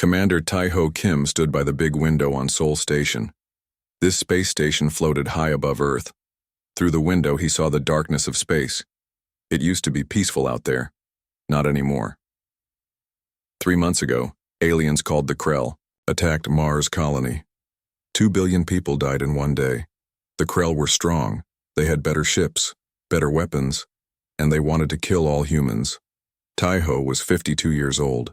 Commander Tai-Ho Kim stood by the big window on Seoul Station. This space station floated high above Earth. Through the window he saw the darkness of space. It used to be peaceful out there. Not anymore. 3 months ago, aliens called the Krell attacked Mars colony. 2 billion people died in one day. The Krell were strong. They had better ships, better weapons, and they wanted to kill all humans. Tai-Ho was 52 years old.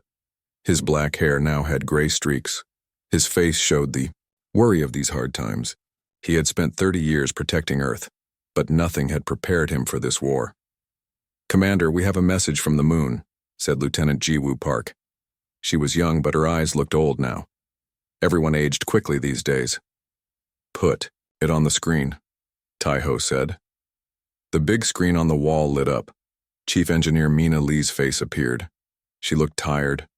His black hair now had gray streaks. His face showed the worry of these hard times. He had spent 30 years protecting Earth, but nothing had prepared him for this war. "Commander, we have a message from the moon," said Lieutenant Ji-Woo Park. She was young, but her eyes looked old now. Everyone aged quickly these days. "Put it on the screen," Tai-Ho said. The big screen on the wall lit up. Chief Engineer Mina Lee's face appeared. She looked tired.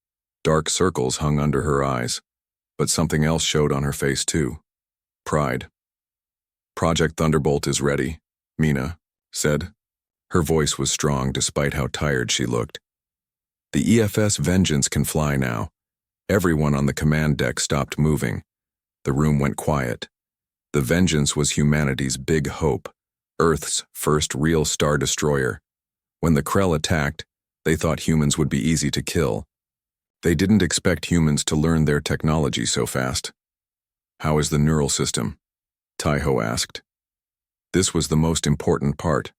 Dark circles hung under her eyes, but something else showed on her face too. Pride. "Project Thunderbolt is ready," Mina said. Her voice was strong despite how tired she looked. "The EFS Vengeance can fly now." Everyone on the command deck stopped moving. The room went quiet. The Vengeance was humanity's big hope, Earth's first real Stardestroyer. When the Krell attacked, they thought humans would be easy to kill. They didn't expect humans to learn their technology so fast. "How is the neural system?" Tai-Ho asked. This was the most important part.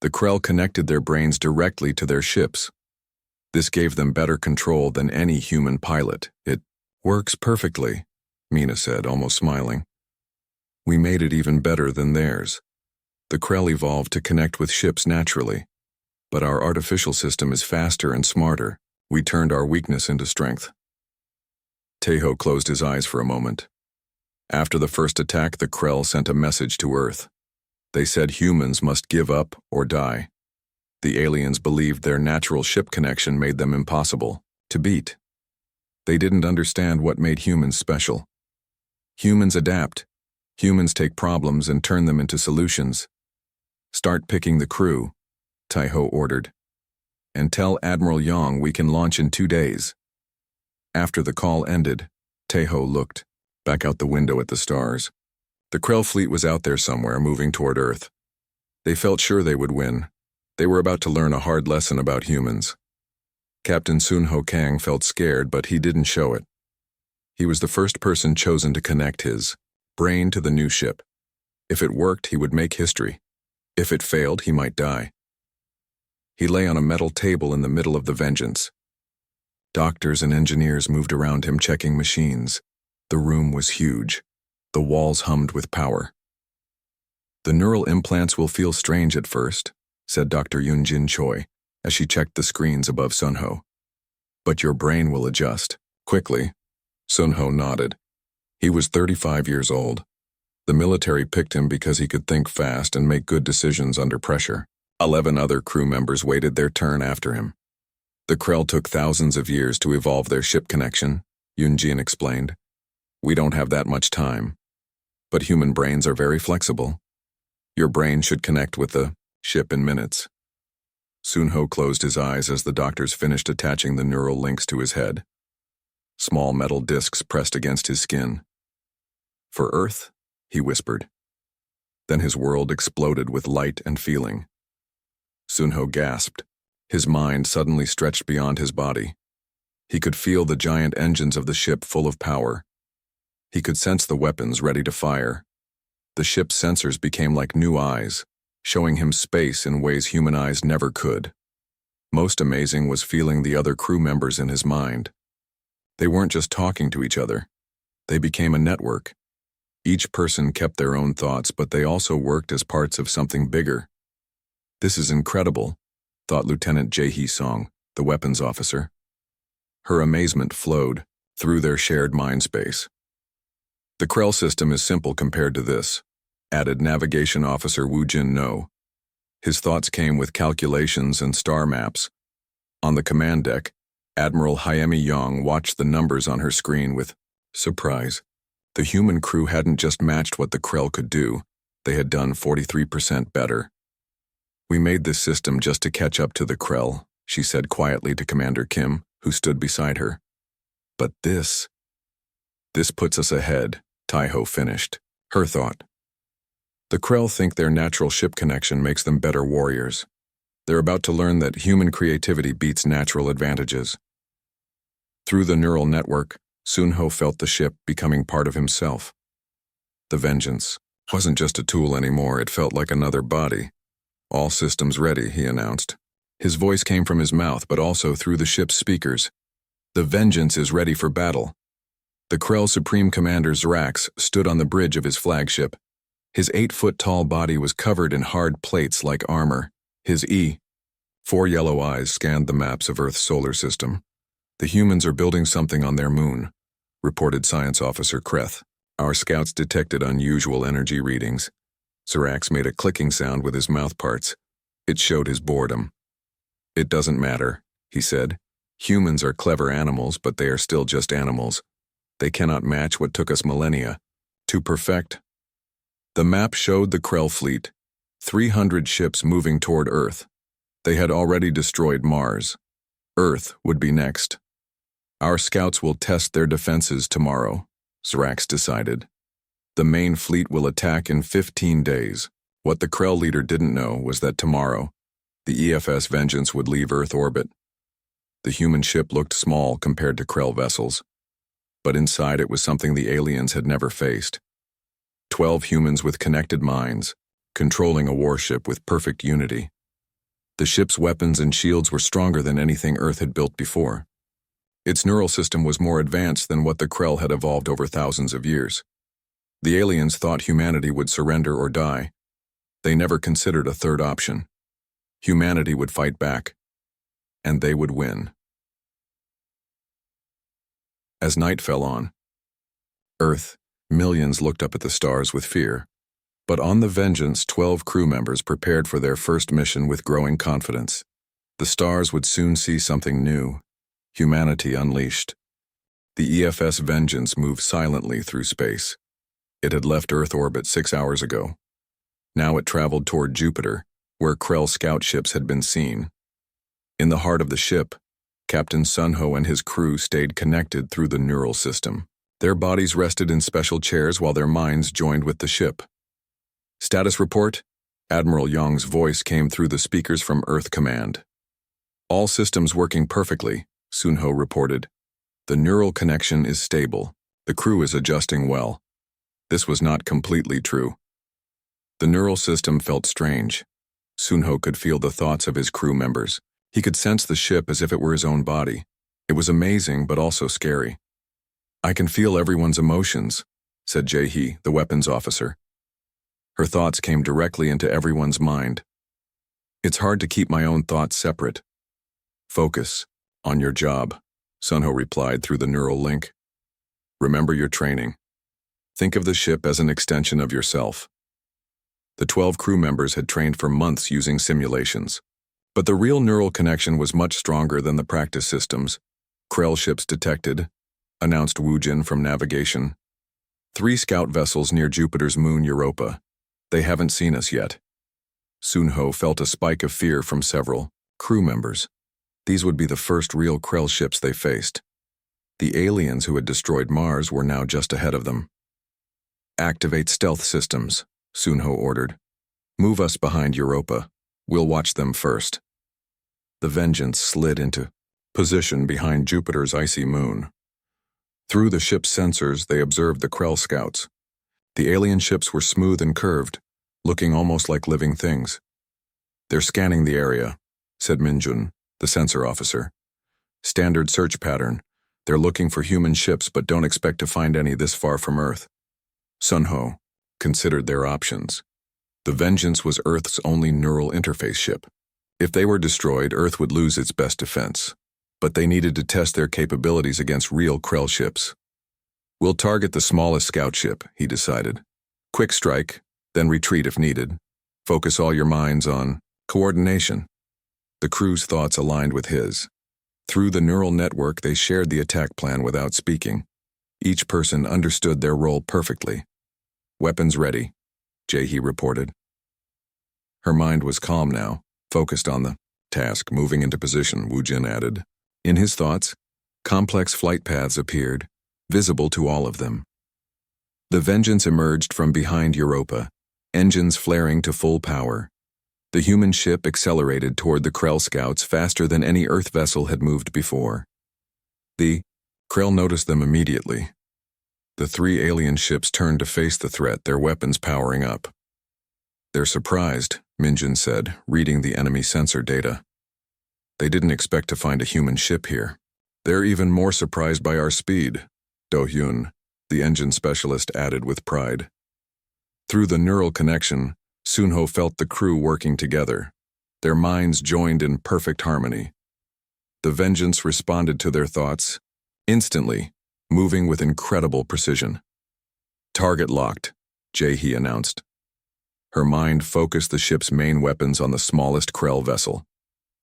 The Krell connected their brains directly to their ships. This gave them better control than any human pilot. "It works perfectly," Mina said, almost smiling. "We made it even better than theirs. The Krell evolved to connect with ships naturally, but our artificial system is faster and smarter. We turned our weakness into strength." Tai-Ho closed his eyes for a moment. After the first attack, the Krell sent a message to Earth. They said humans must give up or die. The aliens believed their natural ship connection made them impossible to beat. They didn't understand what made humans special. Humans adapt. Humans take problems and turn them into solutions. "Start picking the crew," Tai-Ho ordered. "And tell Admiral Yong we can launch in 2 days." After the call ended, Tai-Ho looked back out the window at the stars. The Krell fleet was out there somewhere, moving toward Earth. They felt sure they would win. They were about to learn a hard lesson about humans. Captain Sun-Ho Kang felt scared, but he didn't show it. He was the first person chosen to connect his brain to the new ship. If it worked, he would make history. If it failed, he might die. He lay on a metal table in the middle of the Vengeance. Doctors and engineers moved around him, checking machines. The room was huge. The walls hummed with power. "The neural implants will feel strange at first," said Dr. Yoon-Jin Choi as she checked the screens above Sun-Ho. "But your brain will adjust quickly." Sun-Ho nodded. He was 35 years old. The military picked him because he could think fast and make good decisions under pressure. 11 other crew members waited their turn after him. "The Krell took thousands of years to evolve their ship connection," Yoon-Jin explained. "We don't have that much time. But human brains are very flexible. Your brain should connect with the ship in minutes." Sun-Ho closed his eyes as the doctors finished attaching the neural links to his head. Small metal discs pressed against his skin. "For Earth," he whispered. Then his world exploded with light and feeling. Sun-Ho gasped. His mind suddenly stretched beyond his body. He could feel the giant engines of the ship full of power. He could sense the weapons ready to fire. The ship's sensors became like new eyes, showing him space in ways human eyes never could. Most amazing was feeling the other crew members in his mind. They weren't just talking to each other. They became a network. Each person kept their own thoughts, but they also worked as parts of something bigger. "This is incredible," thought Lieutenant Jae-hee Song, the weapons officer. Her amazement flowed through their shared mind space. "The Krell system is simple compared to this," added Navigation Officer Woo Jin-no. His thoughts came with calculations and star maps. On the command deck, Admiral Hyemi Yong watched the numbers on her screen with surprise. The human crew hadn't just matched what the Krell could do, they had done 43% better. "We made this system just to catch up to the Krell," she said quietly to Commander Kim, who stood beside her. But this puts us ahead, Taiho finished. Her thought. The Krell think their natural ship connection makes them better warriors. They're about to learn that human creativity beats natural advantages. Through the neural network, Sunho felt the ship becoming part of himself. The Vengeance wasn't just a tool anymore, it felt like another body. All systems ready, he announced. His voice came from his mouth, but also through the ship's speakers. The Vengeance is ready for battle. The Krell Supreme Commander Zrax stood on the bridge of his flagship. His 8-foot-tall body was covered in hard plates like armor. His 4 yellow eyes scanned the maps of Earth's solar system. The humans are building something on their moon, reported Science Officer Kreth. Our scouts detected unusual energy readings. Zrax made a clicking sound with his mouthparts. It showed his boredom. It doesn't matter, he said. Humans are clever animals, but they are still just animals. They cannot match what took us millennia to perfect. The map showed the Krell fleet, 300 ships moving toward Earth. They had already destroyed Mars. Earth would be next. Our scouts will test their defenses tomorrow, Zrax decided. The main fleet will attack in 15 days. What the Krell leader didn't know was that tomorrow, the EFS Vengeance would leave Earth orbit. The human ship looked small compared to Krell vessels, but inside it was something the aliens had never faced. 12 humans with connected minds, controlling a warship with perfect unity. The ship's weapons and shields were stronger than anything Earth had built before. Its neural system was more advanced than what the Krell had evolved over thousands of years. The aliens thought humanity would surrender or die. They never considered a third option. Humanity would fight back, and they would win. As night fell on Earth, millions looked up at the stars with fear. But on the Vengeance, 12 crew members prepared for their first mission with growing confidence. The stars would soon see something new. Humanity unleashed. The EFS Vengeance moved silently through space. It had left Earth orbit 6 hours ago. Now it traveled toward Jupiter, where Krell scout ships had been seen. In the heart of the ship, Captain Sunho and his crew stayed connected through the neural system. Their bodies rested in special chairs while their minds joined with the ship. Status report? Admiral Yong's voice came through the speakers from Earth Command. All systems working perfectly, Sunho reported. The neural connection is stable. The crew is adjusting well. This was not completely true. The neural system felt strange. Sunho could feel the thoughts of his crew members. He could sense the ship as if it were his own body. It was amazing, but also scary. I can feel everyone's emotions, said Jae-hee, the weapons officer. Her thoughts came directly into everyone's mind. It's hard to keep my own thoughts separate. Focus on your job, Sunho replied through the neural link. Remember your training. Think of the ship as an extension of yourself. The 12 crew members had trained for months using simulations. But the real neural connection was much stronger than the practice systems. Krell ships detected, announced Woojin from navigation. 3 scout vessels near Jupiter's moon Europa. They haven't seen us yet. Sunho felt a spike of fear from several crew members. These would be the first real Krell ships they faced. The aliens who had destroyed Mars were now just ahead of them. Activate stealth systems, Sunho ordered. Move us behind Europa. We'll watch them first. The Vengeance slid into position behind Jupiter's icy moon. Through the ship's sensors, they observed the Krell scouts. The alien ships were smooth and curved, looking almost like living things. They're scanning the area, said Minjun, the sensor officer. Standard search pattern. They're looking for human ships but don't expect to find any this far from Earth. Sunho considered their options. The Vengeance was Earth's only neural interface ship. If they were destroyed, Earth would lose its best defense. But they needed to test their capabilities against real Krell ships. We'll target the smallest scout ship, he decided. Quick strike, then retreat if needed. Focus all your minds on coordination. The crew's thoughts aligned with his. Through the neural network, they shared the attack plan without speaking. Each person understood their role perfectly. Weapons ready, Jae-hee reported. Her mind was calm now, focused on the task. Moving into position, Woojin added. In his thoughts, Complex flight paths appeared, visible to all of them. The Vengeance emerged from behind Europa, engines flaring to full power. The human ship accelerated toward the Krell scouts faster than any Earth vessel had moved before. The Krell noticed them immediately. The three alien ships turned to face the threat, their weapons powering up. "They're surprised," Minjin said, reading the enemy sensor data. "They didn't expect to find a human ship here. They're even more surprised by our speed," Do-hyun, the engine specialist, added with pride. Through the neural connection, Sunho felt the crew working together. Their minds joined in perfect harmony. The Vengeance responded to their thoughts, instantly, moving with incredible precision. "Target locked," Jae-hee announced. Her mind focused the ship's main weapons on the smallest Krell vessel.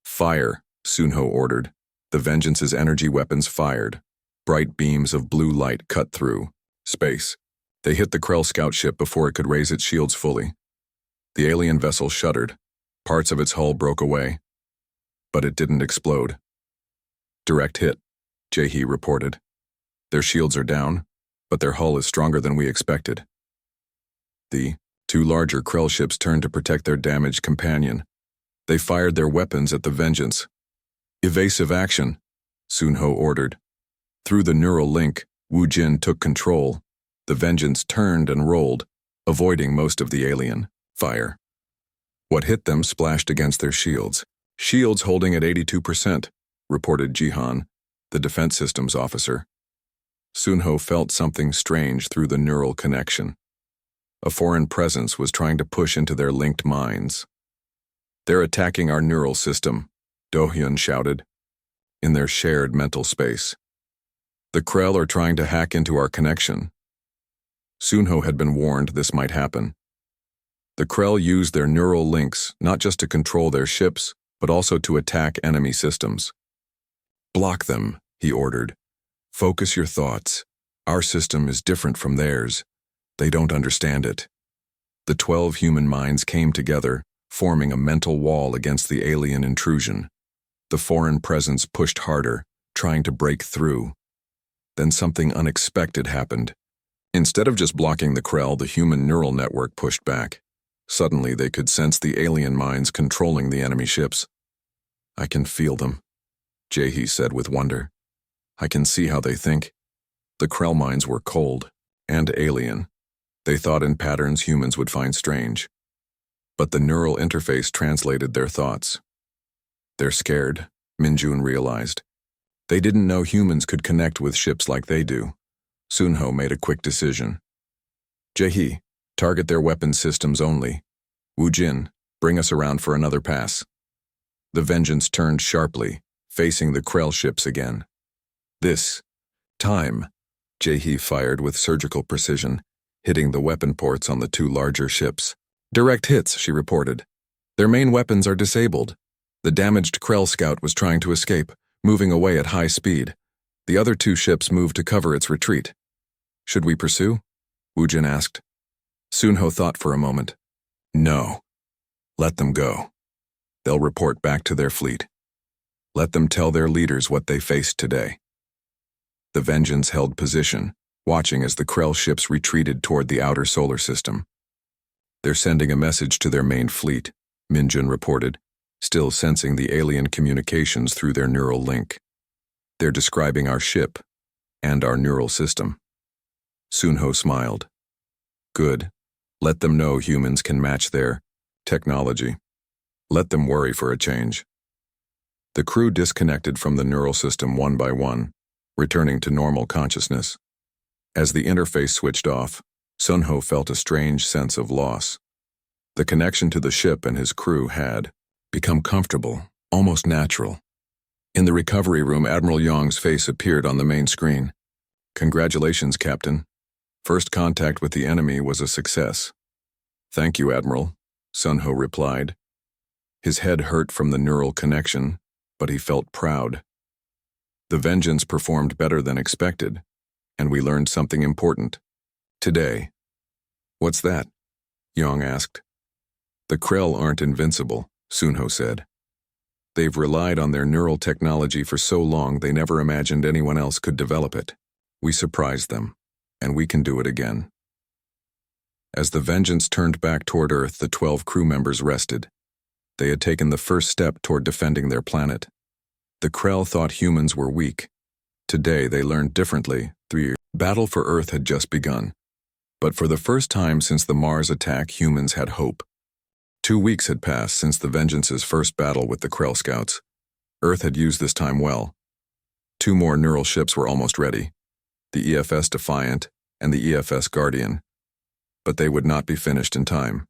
"Fire," Sunho ordered. The Vengeance's energy weapons fired. Bright beams of blue light cut through space. They hit the Krell scout ship before it could raise its shields fully. The alien vessel shuddered. Parts of its hull broke away. But it didn't explode. "Direct hit," Jae-hee reported. "Their shields are down, but their hull is stronger than we expected." The two larger Krell ships turned to protect their damaged companion. They fired their weapons at the Vengeance. "Evasive action," Sunho ordered. Through the neural link, Woo Jin took control. The Vengeance turned and rolled, avoiding most of the alien fire. What hit them splashed against their shields. "Shields holding at 82%, reported Jihan, the defense systems officer. Sunho felt something strange through the neural connection. A foreign presence was trying to push into their linked minds. "They're attacking our neural system," Do-hyun shouted, in their shared mental space. "The Krell are trying to hack into our connection." Sunho had been warned this might happen. The Krell used their neural links not just to control their ships, but also to attack enemy systems. "Block them," he ordered. "Focus your thoughts. Our system is different from theirs. They don't understand it." The 12 human minds came together, forming a mental wall against the alien intrusion. The foreign presence pushed harder, trying to break through. Then something unexpected happened. Instead of just blocking the Krell, the human neural network pushed back. Suddenly, they could sense the alien minds controlling the enemy ships. "I can feel them," Jae-hee said with wonder. "I can see how they think." The Krell minds were cold and alien. They thought in patterns humans would find strange. But the neural interface translated their thoughts. "They're scared," Minjun realized. They didn't know humans could connect with ships like they do. Sunho made a quick decision. "Jae-hee, target their weapon systems only. Woo Jin, bring us around for another pass." The Vengeance turned sharply, facing the Krell ships again. This time, Jae-hee fired with surgical precision, hitting the weapon ports on the two larger ships. "Direct hits," she reported. "Their main weapons are disabled." The damaged Krell scout was trying to escape, moving away at high speed. The other two ships moved to cover its retreat. "Should we pursue?" Woo Jin asked. Sunho thought for a moment. "No. Let them go. They'll report back to their fleet. Let them tell their leaders what they faced today." The Vengeance held position, watching as the Krell ships retreated toward the outer solar system. "They're sending a message to their main fleet," Minjun reported, still sensing the alien communications through their neural link. "They're describing our ship and our neural system." Sunho smiled. "Good. Let them know humans can match their technology. Let them worry for a change." The crew disconnected from the neural system one by one, returning to normal consciousness. As the interface switched off, Sunho felt a strange sense of loss. The connection to the ship and his crew had become comfortable, almost natural. In the recovery room, Admiral Yong's face appeared on the main screen. "Congratulations, Captain. First contact with the enemy was a success." "Thank you, Admiral," Sunho replied. His head hurt from the neural connection, but he felt proud. The Vengeance performed better than expected, and we learned something important. Today. "What's that?" Yong asked. "The Krell aren't invincible," Sunho said. They've relied on their neural technology for so long they never imagined anyone else could develop it. We surprised them, and we can do it again. As the Vengeance turned back toward Earth, the 12 crew members rested. They had taken the first step toward defending their planet. The Krell thought humans were weak. Today they learned differently. The battle for Earth had just begun. But for the first time since the Mars attack, humans had hope. 2 weeks had passed since the Vengeance's first battle with the Krell Scouts. Earth had used this time well. 2 more neural ships were almost ready, the EFS Defiant and the EFS Guardian. But they would not be finished in time.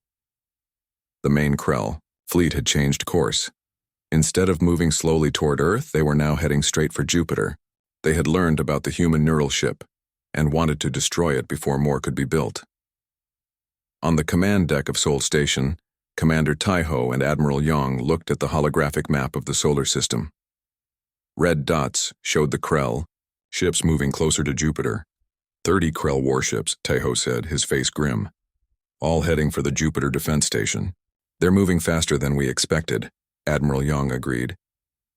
The main Krell fleet had changed course. Instead of moving slowly toward Earth, they were now heading straight for Jupiter. They had learned about the human neural ship and wanted to destroy it before more could be built. On the command deck of Sol Station, Commander Taiho and Admiral Yang looked at the holographic map of the solar system. Red dots showed the Krell ships moving closer to Jupiter. 30 Krell warships, Taiho said, his face grim. All heading for the Jupiter defense station. They're moving faster than we expected, Admiral Yang agreed.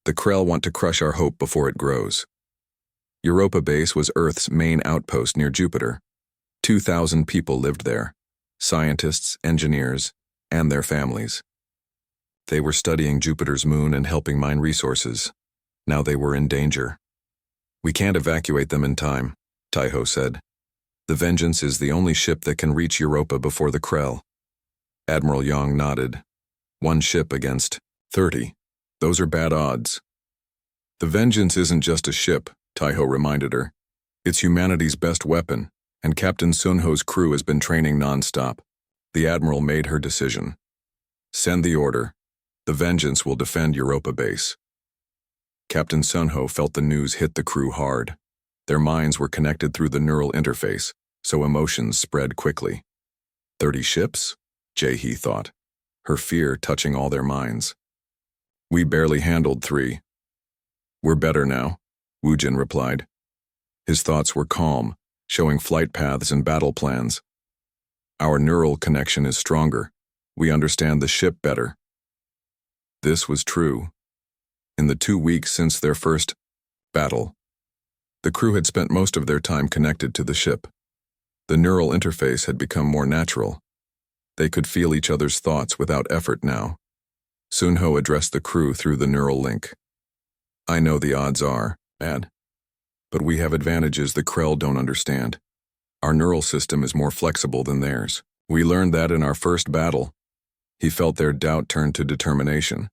The Krell want to crush our hope before it grows. Europa Base was Earth's main outpost near Jupiter. 2,000 people lived there, scientists, engineers, and their families. They were studying Jupiter's moon and helping mine resources. Now they were in danger. We can't evacuate them in time, Taiho said. The Vengeance is the only ship that can reach Europa before the Krell. Admiral Yang nodded. 1 ship against 30. Those are bad odds. The Vengeance isn't just a ship, Taiho reminded her. It's humanity's best weapon, and Captain Sunho's crew has been training non-stop. The Admiral made her decision. Send the order. The Vengeance will defend Europa Base. Captain Sunho felt the news hit the crew hard. Their minds were connected through the neural interface, so emotions spread quickly. 30 ships? Jae-hee thought, her fear touching all their minds. We barely handled 3. We're better now, Woojin replied. His thoughts were calm, showing flight paths and battle plans. Our neural connection is stronger. We understand the ship better. This was true. In the 2 weeks since their first battle, the crew had spent most of their time connected to the ship. The neural interface had become more natural. They could feel each other's thoughts without effort now. Sunho addressed the crew through the neural link. I know the odds are bad, but we have advantages the Krell don't understand. Our neural system is more flexible than theirs. We learned that in our first battle. He felt their doubt turn to determination.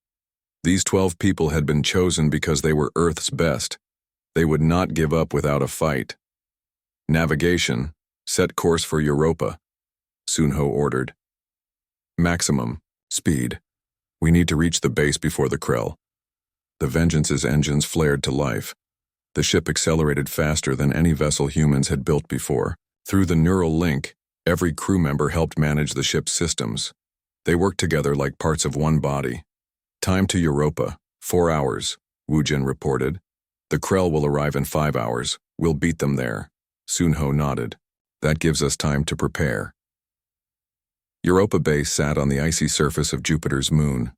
These 12 people had been chosen because they were Earth's best. They would not give up without a fight. Navigation, set course for Europa, Sunho ordered. Maximum speed. We need to reach the base before the Krell. The Vengeance's engines flared to life. The ship accelerated faster than any vessel humans had built before. Through the neural link, every crew member helped manage the ship's systems. They worked together like parts of one body. Time to Europa, 4 hours, Woojin reported. The Krell will arrive in 5 hours. We'll beat them there. Sunho nodded. That gives us time to prepare. Europa Base sat on the icy surface of Jupiter's moon.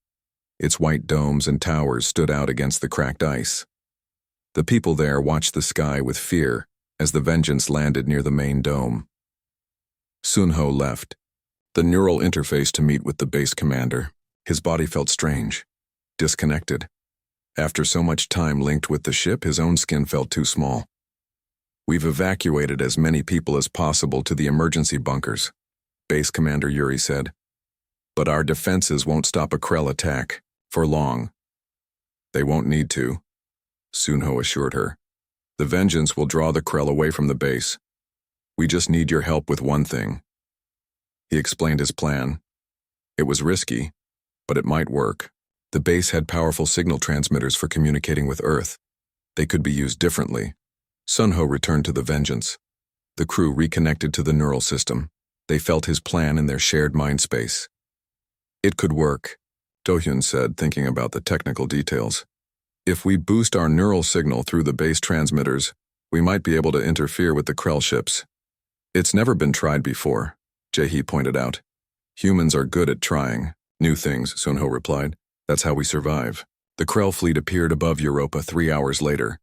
Its white domes and towers stood out against the cracked ice. The people there watched the sky with fear as the Vengeance landed near the main dome. Sunho left the neural interface to meet with the base commander. His body felt strange, disconnected. After so much time linked with the ship, his own skin felt too small. We've evacuated as many people as possible to the emergency bunkers, Base Commander Yuri said. But our defenses won't stop a Krell attack for long. They won't need to, Sunho assured her. The Vengeance will draw the Krell away from the base. We just need your help with one thing. He explained his plan. It was risky, but it might work. The base had powerful signal transmitters for communicating with Earth. They could be used differently. Sunho returned to the Vengeance. The crew reconnected to the neural system. They felt his plan in their shared mind space. It could work, Dohyun said, thinking about the technical details. If we boost our neural signal through the base transmitters, we might be able to interfere with the Krell ships. It's never been tried before, Jae-hee pointed out. Humans are good at trying new things, Sunho replied. That's how we survive. The Krell fleet appeared above Europa 3 hours later.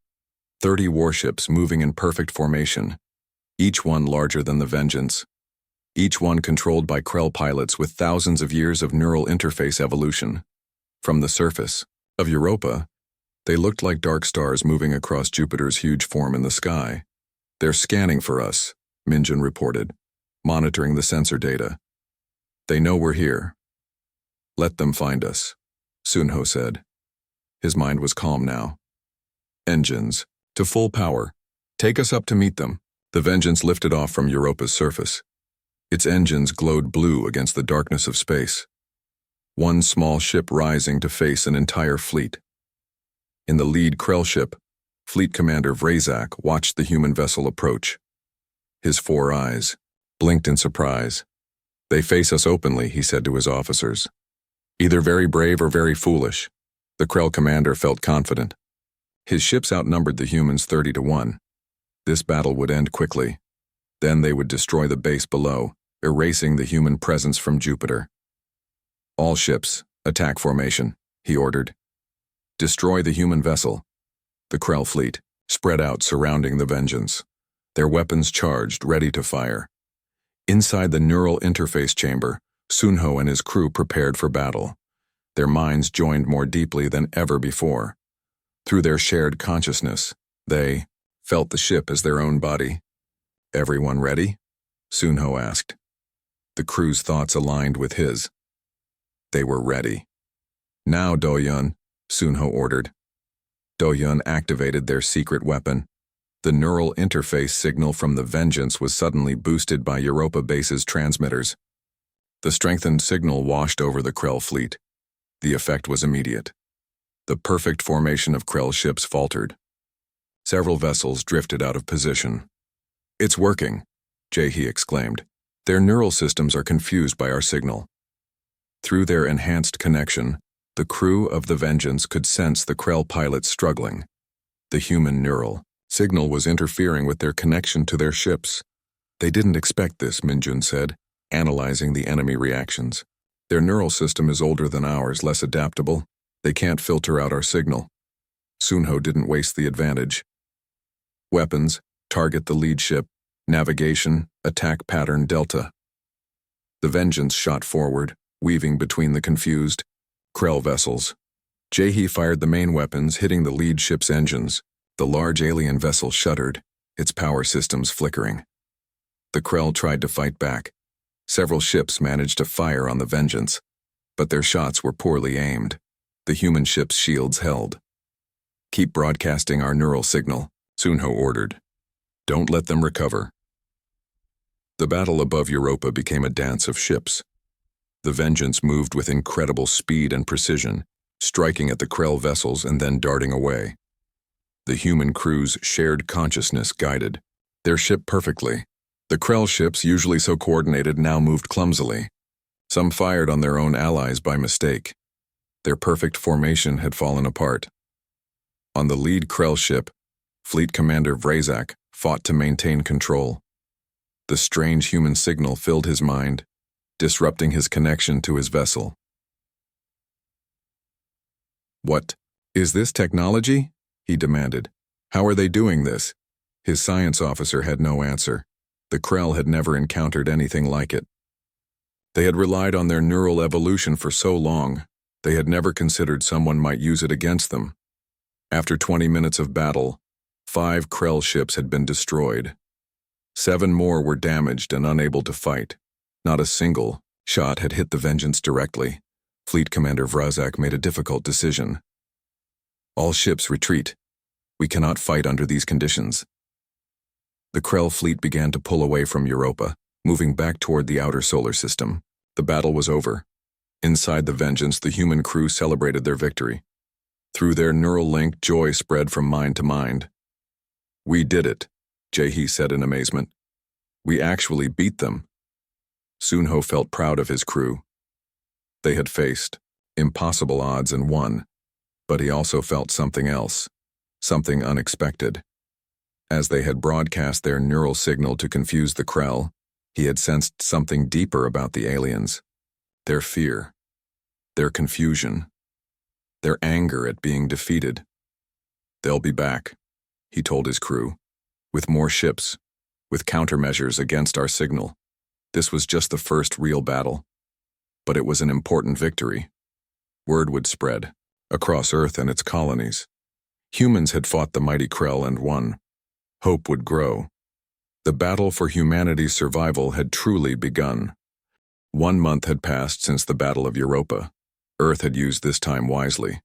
30 warships moving in perfect formation, each one larger than the Vengeance. Each one controlled by Krell pilots with thousands of years of neural interface evolution. From the surface of Europa, they looked like dark stars moving across Jupiter's huge form in the sky. "They're scanning for us," Minjun reported, monitoring the sensor data. "They know we're here." "Let them find us," Sunho said. His mind was calm now. "Engines, to full power. Take us up to meet them." The Vengeance lifted off from Europa's surface. Its engines glowed blue against the darkness of space. One small ship rising to face an entire fleet. In the lead Krell ship, Fleet Commander Vrazak watched the human vessel approach. His 4 eyes blinked in surprise. "They face us openly," he said to his officers. "Either very brave or very foolish." The Krell commander felt confident. His ships outnumbered the humans 30-1. This battle would end quickly. Then they would destroy the base below, erasing the human presence from Jupiter. "All ships, attack formation," he ordered. "Destroy the human vessel." The Krell fleet spread out surrounding the Vengeance, their weapons charged, ready to fire. Inside the neural interface chamber, Sunho and his crew prepared for battle. Their minds joined more deeply than ever before. Through their shared consciousness, they felt the ship as their own body. "Everyone ready?" Sunho asked. The crew's thoughts aligned with his. They were ready. "Now, Do-Yun," Sunho ordered. Do-Yun activated their secret weapon. The neural interface signal from the Vengeance was suddenly boosted by Europa Base's transmitters. The strengthened signal washed over the Krell fleet. The effect was immediate. The perfect formation of Krell ships faltered. Several vessels drifted out of position. "It's working," Jae-hee exclaimed. "Their neural systems are confused by our signal." Through their enhanced connection, the crew of the Vengeance could sense the Krell pilots struggling. The human neural signal was interfering with their connection to their ships. "They didn't expect this," Minjun said, analyzing the enemy reactions. "Their neural system is older than ours, less adaptable. They can't filter out our signal." Sunho didn't waste the advantage. "Weapons, target the lead ship. Navigation, attack pattern Delta." The Vengeance shot forward, weaving between the confused Krell vessels. Jae-hee fired the main weapons, hitting the lead ship's engines. The large alien vessel shuddered, its power systems flickering. The Krell tried to fight back. Several ships managed to fire on the Vengeance, but their shots were poorly aimed. The human ship's shields held. "Keep broadcasting our neural signal," Sunho ordered. "Don't let them recover." The battle above Europa became a dance of ships. The Vengeance moved with incredible speed and precision, striking at the Krell vessels and then darting away. The human crew's shared consciousness guided their ship perfectly. The Krell ships, usually so coordinated, now moved clumsily. Some fired on their own allies by mistake. Their perfect formation had fallen apart. On the lead Krell ship, Fleet Commander Vrazak fought to maintain control. The strange human signal filled his mind, disrupting his connection to his vessel. "What is this technology?" he demanded. "How are they doing this?" His science officer had no answer. The Krell had never encountered anything like it. They had relied on their neural evolution for so long, they had never considered someone might use it against them. After 20 minutes of battle, 5 Krell ships had been destroyed. 7 more were damaged and unable to fight. Not a single shot had hit the Vengeance directly. Fleet Commander Vrazak made a difficult decision. "All ships retreat. We cannot fight under these conditions." The Krell fleet began to pull away from Europa, moving back toward the outer solar system. The battle was over. Inside the Vengeance, the human crew celebrated their victory. Through their neural link, joy spread from mind to mind. "We did it," Jae-hee said in amazement. "We actually beat them." Sunho felt proud of his crew. They had faced impossible odds and won, but he also felt something else, something unexpected. As they had broadcast their neural signal to confuse the Krell, he had sensed something deeper about the aliens. Their fear, their confusion. their anger at being defeated. "They'll be back," he told his crew, "with more ships, with countermeasures against our signal." This was just the first real battle, but it was an important victory. Word would spread across Earth and its colonies. Humans had fought the mighty Krell and won. Hope would grow. The battle for humanity's survival had truly begun. 1 month had passed since the Battle of Europa. Earth had used this time wisely.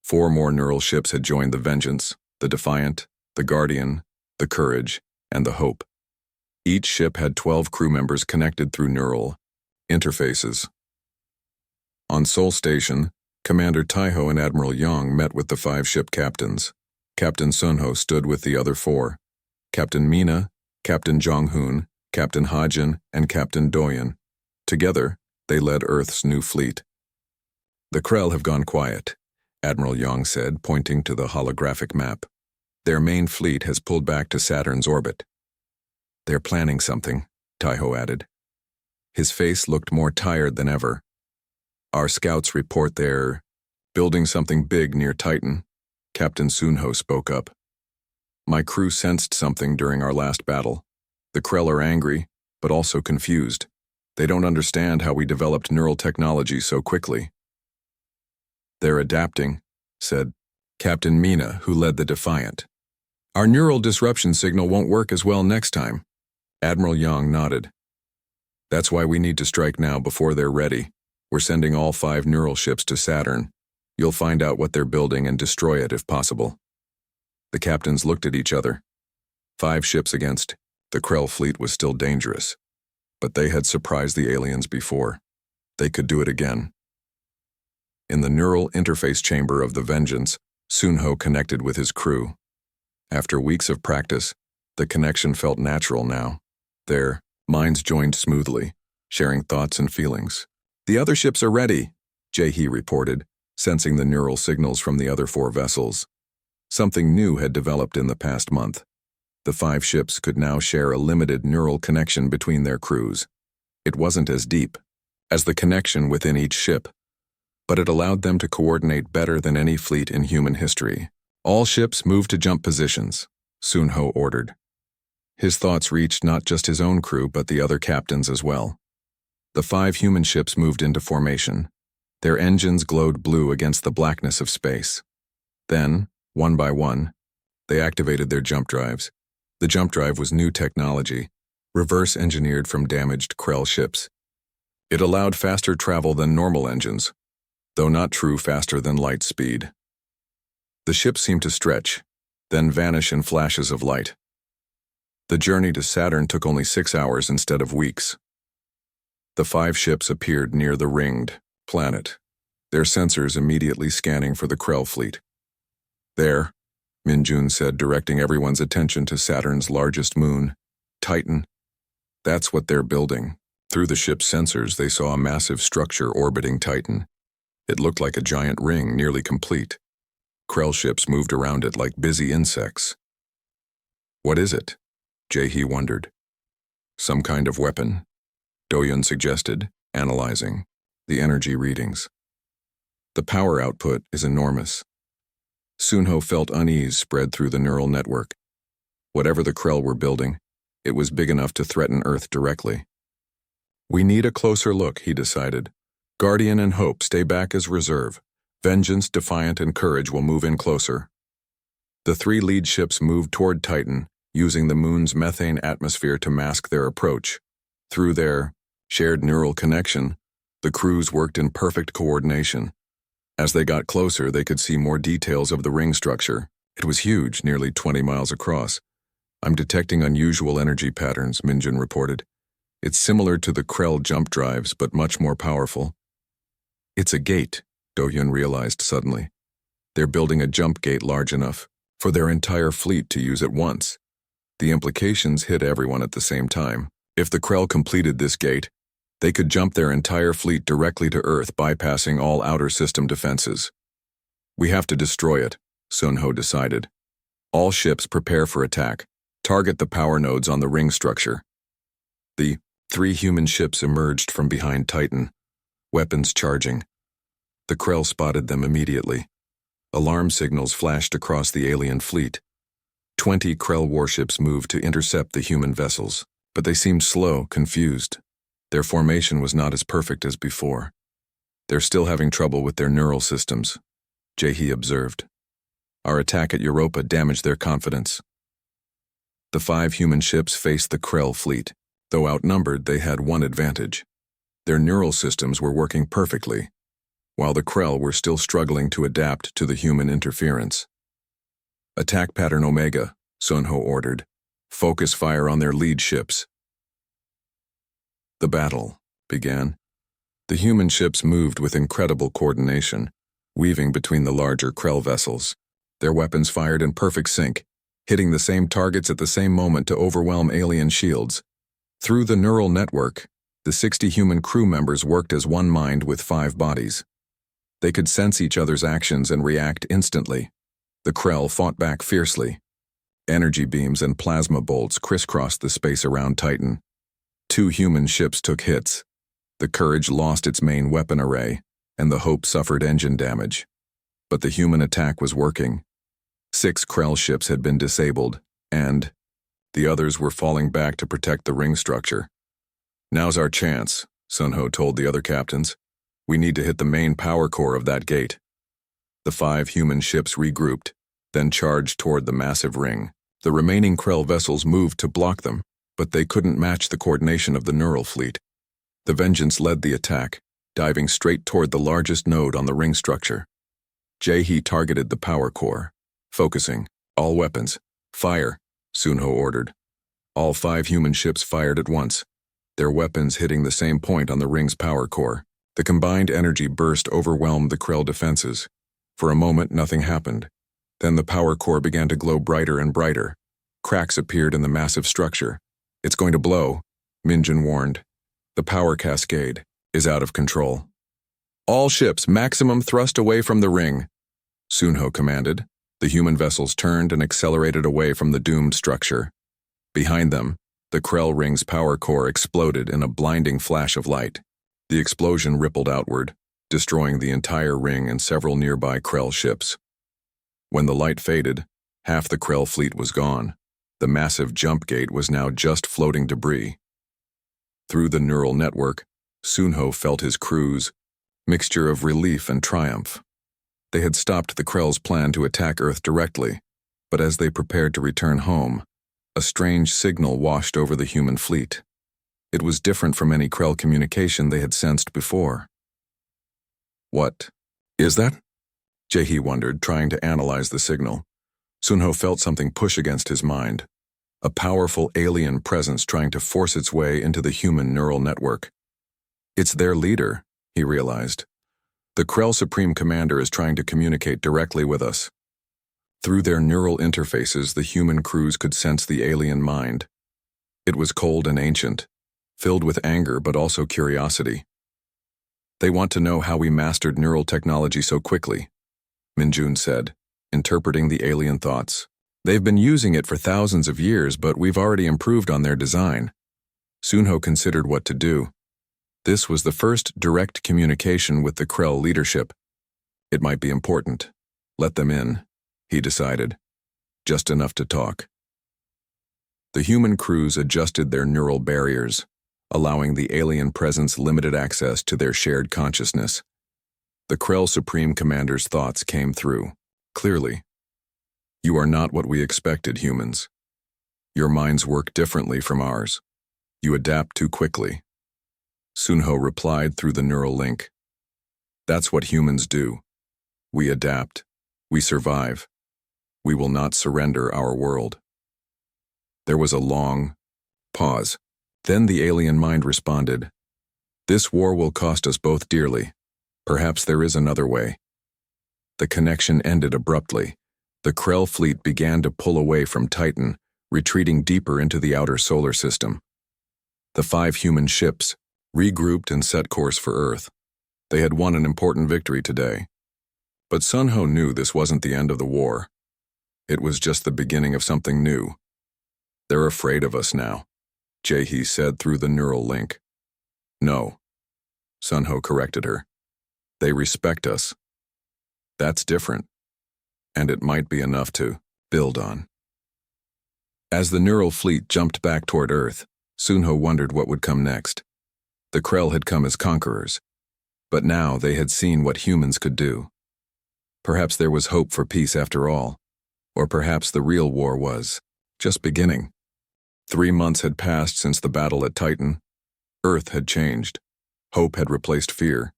4 more neural ships had joined the Vengeance, the Defiant, the Guardian, the Courage, and the Hope. Each ship had 12 crew members connected through neural interfaces. On Sol Station, Commander Taiho and Admiral Yang met with the 5 ship captains. Captain Sunho stood with the other 4. Captain Mina, Captain Jong-hoon, Captain Hajin, and Captain Doyen. Together, they led Earth's new fleet. "The Krell have gone quiet," Admiral Yang said, pointing to the holographic map. "Their main fleet has pulled back to Saturn's orbit." "They're planning something," Taiho added. His face looked more tired than ever. "Our scouts report they're building something big near Titan," Captain Sunho spoke up. "My crew sensed something during our last battle. The Krell are angry, but also confused. They don't understand how we developed neural technology so quickly." "They're adapting," said Captain Mina, who led the Defiant. "Our neural disruption signal won't work as well next time." Admiral Yang nodded. "That's why we need to strike now before they're ready. We're sending all 5 neural ships to Saturn. You'll find out what they're building and destroy it if possible." The captains looked at each other. 5 ships against the Krell fleet was still dangerous, but they had surprised the aliens before. They could do it again. In the neural interface chamber of the Vengeance, Sunho connected with his crew. After weeks of practice, the connection felt natural now. Their minds joined smoothly, sharing thoughts and feelings. "The other ships are ready," Jae-hee reported, sensing the neural signals from the other 4 vessels. Something new had developed in the past month. The 5 ships could now share a limited neural connection between their crews. It wasn't as deep as the connection within each ship, but it allowed them to coordinate better than any fleet in human history. "All ships move to jump positions," Sunho ordered. His thoughts reached not just his own crew but the other captains as well. The 5 human ships moved into formation. Their engines glowed blue against the blackness of space. Then, one by one, they activated their jump drives. The jump drive was new technology, reverse-engineered from damaged Krell ships. It allowed faster travel than normal engines, though not true faster than light speed. The ships seemed to stretch, then vanish in flashes of light. The journey to Saturn took only 6 hours instead of weeks. The 5 ships appeared near the ringed planet, their sensors immediately scanning for the Krell fleet. "There," Minjun said, directing everyone's attention to Saturn's largest moon, Titan. "That's what they're building." Through the ship's sensors, they saw a massive structure orbiting Titan. It looked like a giant ring, nearly complete. Krell ships moved around it like busy insects. "What is it?" Jae-hee wondered. "Some kind of weapon," Doyen suggested, analyzing the energy readings. "The power output is enormous." Sunho felt unease spread through the neural network. Whatever the Krell were building, it was big enough to threaten Earth directly. "We need a closer look," he decided. "Guardian and Hope stay back as reserve. Vengeance, Defiant, and Courage will move in closer." The 3 lead ships moved toward Titan, using the moon's methane atmosphere to mask their approach. Through their shared neural connection, the crews worked in perfect coordination. As they got closer, they could see more details of the ring structure. It was huge, nearly 20 miles across. "I'm detecting unusual energy patterns," Minjun reported. "It's similar to the Krell jump drives, but much more powerful." "It's a gate," Dohyun realized suddenly. "They're building a jump gate large enough for their entire fleet to use at once." The implications hit everyone at the same time. If the Krell completed this gate, they could jump their entire fleet directly to Earth, bypassing all outer system defenses. "We have to destroy it," Sunho decided. "All ships prepare for attack. Target the power nodes on the ring structure." The 3 human ships emerged from behind Titan, weapons charging. The Krell spotted them immediately. Alarm signals flashed across the alien fleet. 20 Krell warships moved to intercept the human vessels, but they seemed slow, confused. Their formation was not as perfect as before. They're still having trouble with their neural systems, Jahi observed. Our attack at Europa damaged their confidence. The 5 human ships faced the Krell fleet. Though outnumbered, they had one advantage. Their neural systems were working perfectly, while the Krell were still struggling to adapt to the human interference. Attack pattern Omega, Sunho ordered. Focus fire on their lead ships. The battle began. The human ships moved with incredible coordination, weaving between the larger Krell vessels. Their weapons fired in perfect sync, hitting the same targets at the same moment to overwhelm alien shields. Through the neural network, the 60 human crew members worked as one mind with 5 bodies. They could sense each other's actions and react instantly. The Krell fought back fiercely. Energy beams and plasma bolts crisscrossed the space around Titan. 2 human ships took hits. The Courage lost its main weapon array, and the Hope suffered engine damage. But the human attack was working. 6 Krell ships had been disabled, and the others were falling back to protect the ring structure. Now's our chance, Sunho told the other captains. We need to hit the main power core of that gate. The 5 human ships regrouped, then charged toward the massive ring. The remaining Krell vessels moved to block them, but they couldn't match the coordination of the neural fleet. The Vengeance led the attack, diving straight toward the largest node on the ring structure. Jahi targeted the power core. Focusing. All weapons. Fire, Sunho ordered. All 5 human ships fired at once, their weapons hitting the same point on the ring's power core. The combined energy burst overwhelmed the Krell defenses. For a moment, nothing happened. Then the power core began to glow brighter and brighter. Cracks appeared in the massive structure. It's going to blow, Minjin warned. The power cascade is out of control. All ships maximum thrust away from the ring, Sunho commanded. The human vessels turned and accelerated away from the doomed structure. Behind them, the Krell ring's power core exploded in a blinding flash of light. The explosion rippled outward, destroying the entire ring and several nearby Krell ships. When the light faded, half the Krell fleet was gone. The massive jump gate was now just floating debris. Through the neural network, Sunho felt his crew's mixture of relief and triumph. They had stopped the Krell's plan to attack Earth directly, but as they prepared to return home, a strange signal washed over the human fleet. It was different from any Krell communication they had sensed before. What is that? Jahi wondered, trying to analyze the signal. Sunho felt something push against his mind. A powerful alien presence trying to force its way into the human neural network. It's their leader, he realized. The Krell Supreme Commander is trying to communicate directly with us. Through their neural interfaces, the human crews could sense the alien mind. It was cold and ancient, filled with anger but also curiosity. They want to know how we mastered neural technology so quickly, Minjun said, interpreting the alien thoughts. They've been using it for thousands of years, but we've already improved on their design. Sunho considered what to do. This was the first direct communication with the Krell leadership. It might be important. Let them in, he decided. Just enough to talk. The human crews adjusted their neural barriers, allowing the alien presence limited access to their shared consciousness. The Krell Supreme Commander's thoughts came through, clearly. You are not what we expected, humans. Your minds work differently from ours. You adapt too quickly. Sunho replied through the neural link. That's what humans do. We adapt. We survive. We will not surrender our world. There was a long pause. Then the alien mind responded. This war will cost us both dearly. Perhaps there is another way. The connection ended abruptly. The Krell fleet began to pull away from Titan, retreating deeper into the outer solar system. The 5 human ships regrouped and set course for Earth. They had won an important victory today. But Sunho knew this wasn't the end of the war. It was just the beginning of something new. They're afraid of us now, Jahi said through the neural link. No, Sunho corrected her. They respect us. That's different, and it might be enough to build on. As the neural fleet jumped back toward Earth, Sunho wondered what would come next. The Krell had come as conquerors, but now they had seen what humans could do. Perhaps there was hope for peace after all, or perhaps the real war was just beginning. 3 months had passed since the battle at Titan. Earth had changed. Hope had replaced fear.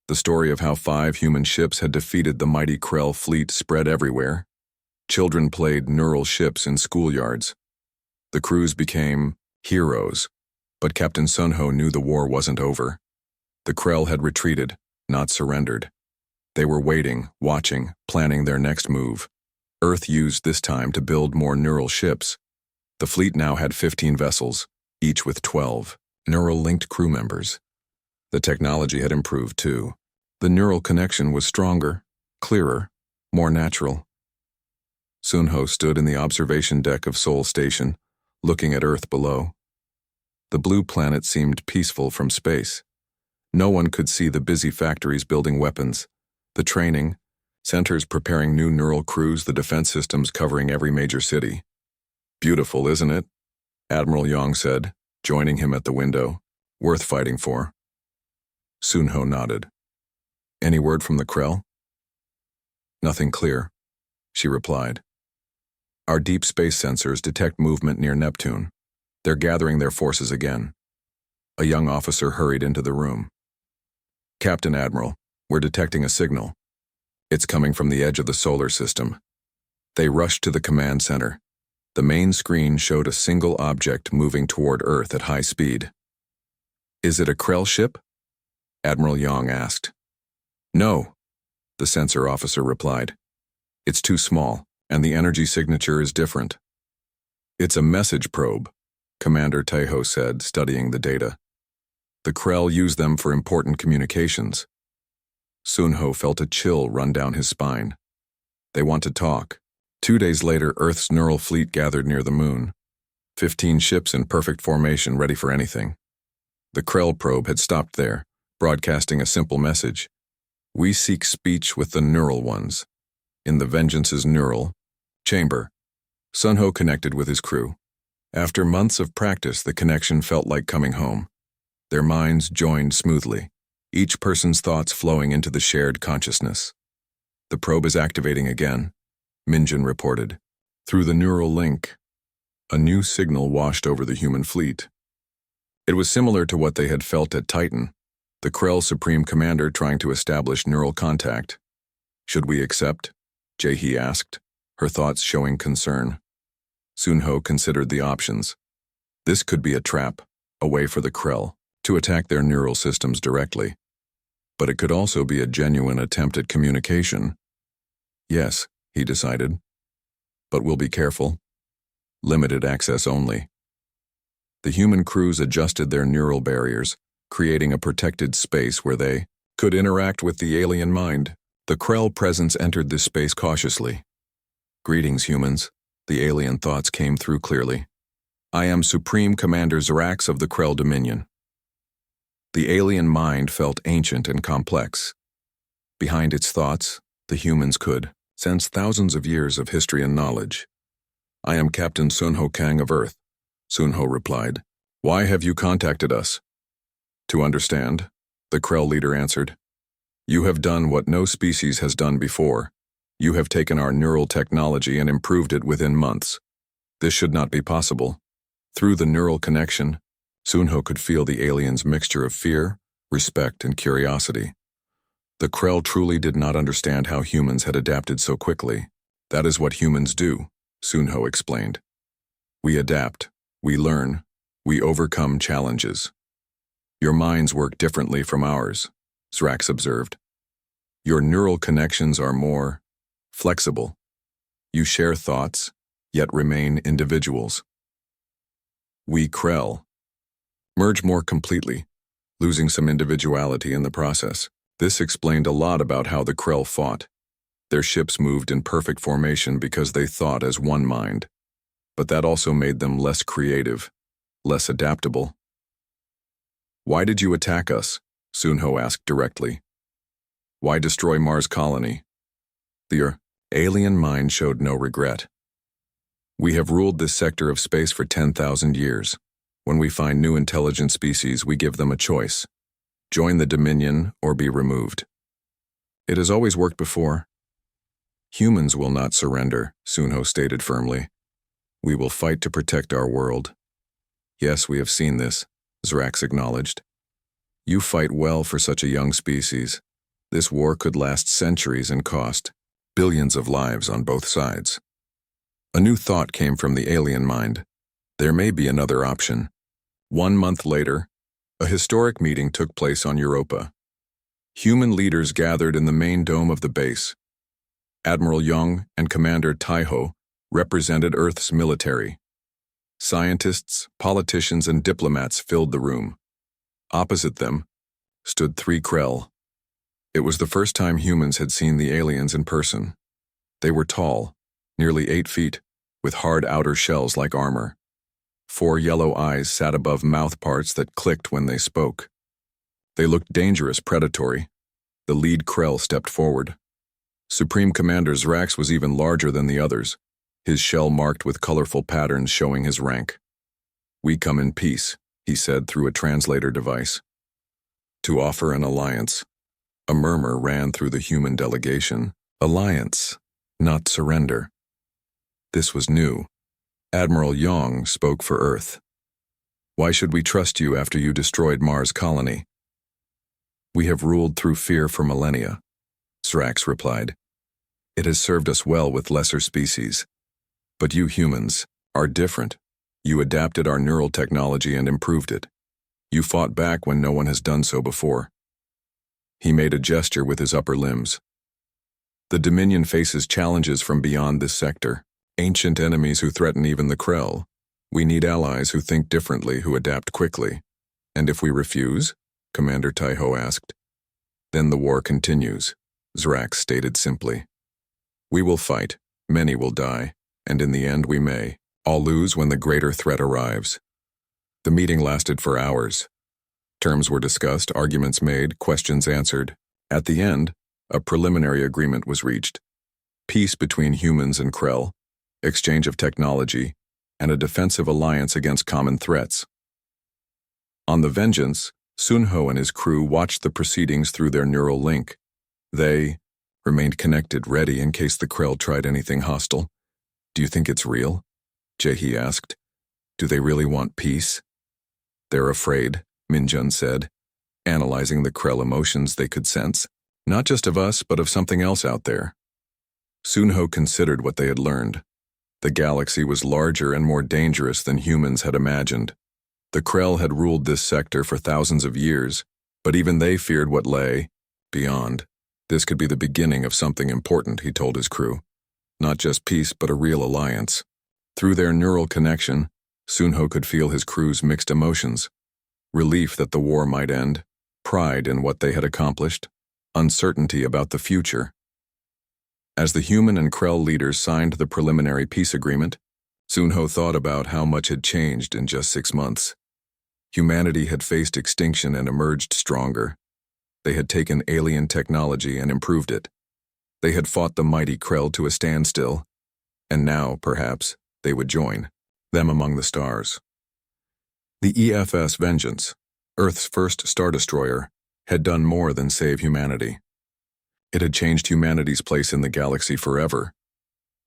The story of how 5 human ships had defeated the mighty Krell fleet spread everywhere. Children played neural ships in schoolyards. The crews became heroes, but Captain Sunho knew the war wasn't over. The Krell had retreated, not surrendered. They were waiting, watching, planning their next move. Earth used this time to build more neural ships. The fleet now had 15 vessels, each with 12 neural-linked crew members. The technology had improved too. The neural connection was stronger, clearer, more natural. Sunho stood in the observation deck of Sol Station, looking at Earth below. The blue planet seemed peaceful from space. No one could see the busy factories building weapons, the training, centers preparing new neural crews, the defense systems covering every major city. Beautiful, isn't it? Admiral Yang said, joining him at the window. Worth fighting for. Sunho nodded. Any word from the Krell? Nothing clear, she replied. Our deep space sensors detect movement near Neptune. They're gathering their forces again. A young officer hurried into the room. Captain Admiral, we're detecting a signal. It's coming from the edge of the solar system. They rushed to the command center. The main screen showed a single object moving toward Earth at high speed. Is it a Krell ship? Admiral Yang asked. No, the sensor officer replied. It's too small, and the energy signature is different. It's a message probe, Commander Taeho said, studying the data. The Krell use them for important communications. Sunho felt a chill run down his spine. They want to talk. 2 days later, Earth's neural fleet gathered near the moon. 15 ships in perfect formation, ready for anything. The Krell probe had stopped there, broadcasting a simple message. We seek speech with the neural ones. In the Vengeance's neural chamber, Sunho connected with his crew. After months of practice, the connection felt like coming home. Their minds joined smoothly, each person's thoughts flowing into the shared consciousness. The probe is activating again, Minjin reported. Through the neural link, a new signal washed over the human fleet. It was similar to what they had felt at Titan, the Krell Supreme Commander trying to establish neural contact. Should we accept? Jae-hee asked, her thoughts showing concern. Sunho considered the options. This could be a trap, a way for the Krell to attack their neural systems directly. But it could also be a genuine attempt at communication. Yes, he decided. But we'll be careful. Limited access only. The human crews adjusted their neural barriers, creating a protected space where they could interact with the alien mind. The Krell presence entered this space cautiously. Greetings, humans. The alien thoughts came through clearly. I am Supreme Commander Zrax of the Krell Dominion. The alien mind felt ancient and complex. Behind its thoughts, the humans could sense thousands of years of history and knowledge. I am Captain Sunho Kang of Earth, Sunho replied. Why have you contacted us? To understand, the Krell leader answered. You have done what no species has done before. You have taken our neural technology and improved it within months. This should not be possible. Through the neural connection, Sunho could feel the alien's mixture of fear, respect, and curiosity. The Krell truly did not understand how humans had adapted so quickly. That is what humans do, Sunho explained. We adapt, we learn, we overcome challenges. Your minds work differently from ours, Zrax observed. Your neural connections are more flexible. You share thoughts, yet remain individuals. We Krell merge more completely, losing some individuality in the process. This explained a lot about how the Krell fought. Their ships moved in perfect formation because they thought as one mind. But that also made them less creative, less adaptable. Why did you attack us? Sunho asked directly. Why destroy Mars colony? The alien mind showed no regret. We have ruled this sector of space for 10,000 years. When we find new intelligent species, we give them a choice. Join the Dominion or be removed. It has always worked before. Humans will not surrender, Sunho stated firmly. We will fight to protect our world. Yes, we have seen this, Zrax acknowledged. You fight well for such a young species. This war could last centuries and cost billions of lives on both sides. A new thought came from the alien mind. There may be another option. 1 month later, a historic meeting took place on Europa. Human leaders gathered in the main dome of the base. Admiral Young and Commander Taiho represented Earth's military. Scientists, politicians, and diplomats filled the room. Opposite them stood 3 Krell. It was the first time humans had seen the aliens in person. They were tall, nearly 8 feet, with hard outer shells like armor. 4 yellow eyes sat above mouth parts that clicked when they spoke. They looked dangerous, predatory. The lead Krell stepped forward. Supreme Commander Zrax was even larger than the others, his shell marked with colorful patterns showing his rank. We come in peace, he said through a translator device. To offer an alliance. A murmur ran through the human delegation. Alliance, not surrender. This was new. Admiral Yong spoke for Earth. Why should we trust you after you destroyed Mars colony? We have ruled through fear for millennia, Zrax replied. It has served us well with lesser species. But you humans are different. You adapted our neural technology and improved it. You fought back when no one has done so before. He made a gesture with his upper limbs. The Dominion faces challenges from beyond this sector. Ancient enemies who threaten even the Krell. We need allies who think differently, who adapt quickly. And if we refuse? Commander Taiho asked. Then the war continues, Zrax stated simply. We will fight, many will die, and in the end we may all lose when the greater threat arrives. The meeting lasted for hours. Terms were discussed, arguments made, questions answered. At the end, a preliminary agreement was reached. Peace between humans and Krell, exchange of technology, and a defensive alliance against common threats. On the Vengeance, Sunho and his crew watched the proceedings through their neural link. They remained connected, ready in case the Krell tried anything hostile. Do you think it's real? Jae-hee asked. Do they really want peace? They're afraid, Minjun said, analyzing the Krell emotions they could sense, not just of us, but of something else out there. Sunho considered what they had learned. The galaxy was larger and more dangerous than humans had imagined. The Krell had ruled this sector for thousands of years, but even they feared what lay beyond. This could be the beginning of something important, he told his crew. Not just peace, but a real alliance. Through their neural connection, Sunho could feel his crew's mixed emotions. Relief that the war might end, pride in what they had accomplished, uncertainty about the future. As the human and Krell leaders signed the preliminary peace agreement, Sunho thought about how much had changed in just 6 months. Humanity had faced extinction and emerged stronger. They had taken alien technology and improved it. They had fought the mighty Krell to a standstill, and now, perhaps, they would join them among the stars. The EFS Vengeance, Earth's first Stardestroyer, had done more than save humanity. It had changed humanity's place in the galaxy forever.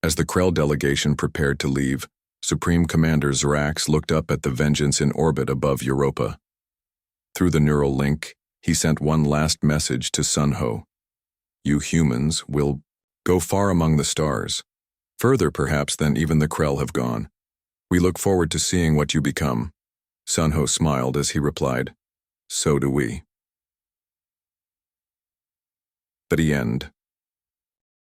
As the Krell delegation prepared to leave, Supreme Commander Zrax looked up at the Vengeance in orbit above Europa. Through the neural link, he sent one last message to Sunho. You humans will go far among the stars, further perhaps than even the Krell have gone. We look forward to seeing what you become. Sunho smiled as he replied, So do we. But the end.